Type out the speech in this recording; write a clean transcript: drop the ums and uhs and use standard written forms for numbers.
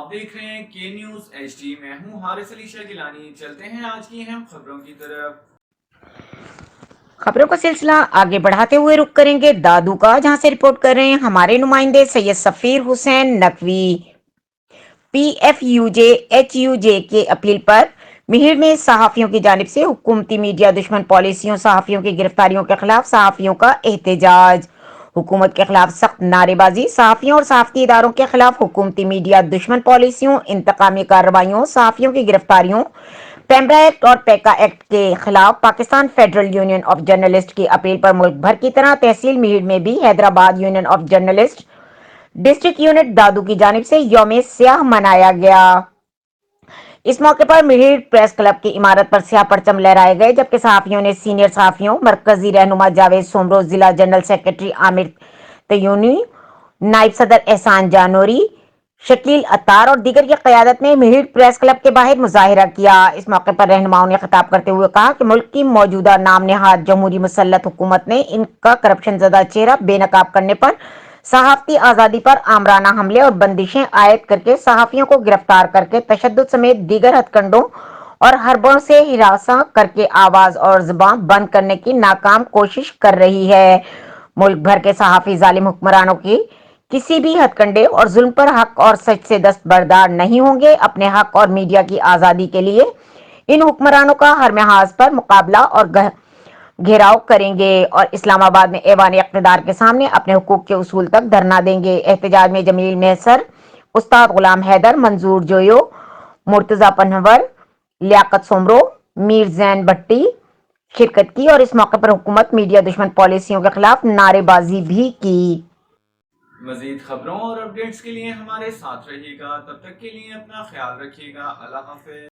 آپ دیکھ رہے ہیں کے نیوز ایچ ڈی. میں ہوں حارث علی شاہ گیلانی. چلتے ہیں آج کی اہم خبروں کی طرف. خبروں کا سلسلہ آگے بڑھاتے ہوئے رخ کریں گے دادو کا، جہاں سے رپورٹ کر رہے ہیں ہمارے نمائندے Syed Safeer Hussain Naqvi. P F U J H U J کے اپیل پر مہر میں صحافیوں کی جانب سے حکومتی میڈیا دشمن پالیسیوں، صحافیوں کی گرفتاریوں کے خلاف صحافیوں کا احتجاج. حکومت کے خلاف سخت نعرے بازی. صحافیوں اور صحافتی اداروں کے خلاف حکومتی میڈیا دشمن پالیسیوں، انتقامی کارروائیوں، صحافیوں کی گرفتاریوں، پیمرا ایکٹ اور پیکا ایکٹ کے خلاف Pakistan federal union of journalist کی اپیل پر ملک بھر کی طرح تحصیل مہر میں بھی Hyderabad union of journalist district unit Dadu کی جانب سے یوم سیاہ منایا گیا. اس موقع پر مہر پریس کلب کی عمارت پر سیاہ پرچم لہرائے گئے، جبکہ صحافیوں نے سینئر صحافیوں، مرکزی رہنما جاوید سومرو، ضلع جنرل سیکرٹری عامر تیونی، نائب صدر احسان جانوری، شکیل اتار اور دیگر کی قیادت میں مہر پریس کلب کے باہر مظاہرہ کیا. اس موقع پر رہنماؤں نے خطاب کرتے ہوئے کہا کہ ملک کی موجودہ نام نہاد جمہوری مسلط حکومت نے ان کا کرپشن زدہ چہرہ بے نقاب کرنے پر صحافتی آزادی پر آمرانہ حملے اور بندشیں عائد کر کے صحافیوں کو گرفتار کر کے تشدد سمیت دیگر ہتھ کنڈوں اور حربوں سے ہراساں کر کے آواز اور زبان بند کرنے کی ناکام کوشش کر رہی ہے. ملک بھر کے صحافی ظالم حکمرانوں کی کسی بھی ہتھ کنڈے اور ظلم پر حق اور سچ سے دستبردار نہیں ہوں گے. اپنے حق اور میڈیا کی آزادی کے لیے ان حکمرانوں کا ہر محاذ پر مقابلہ اور گھیراؤ کریں گے اور اسلام آباد میں ایوان اقتدار کے سامنے اپنے حقوق کے اصول تک دھرنا دیں گے. احتجاج میں جمیل محسر، استاد غلام حیدر، منظور جویو، مرتضی پنہور، لیاقت سومرو، میر زین بھٹی شرکت کی اور اس موقع پر حکومت میڈیا دشمن پالیسیوں کے خلاف نعرے بازی بھی کی. مزید خبروں اور اپڈیٹس کے لیے ہمارے ساتھ رہیے گا. تب تک کے لیے اپنا خیال رکھیے گا. اللہ حافظ.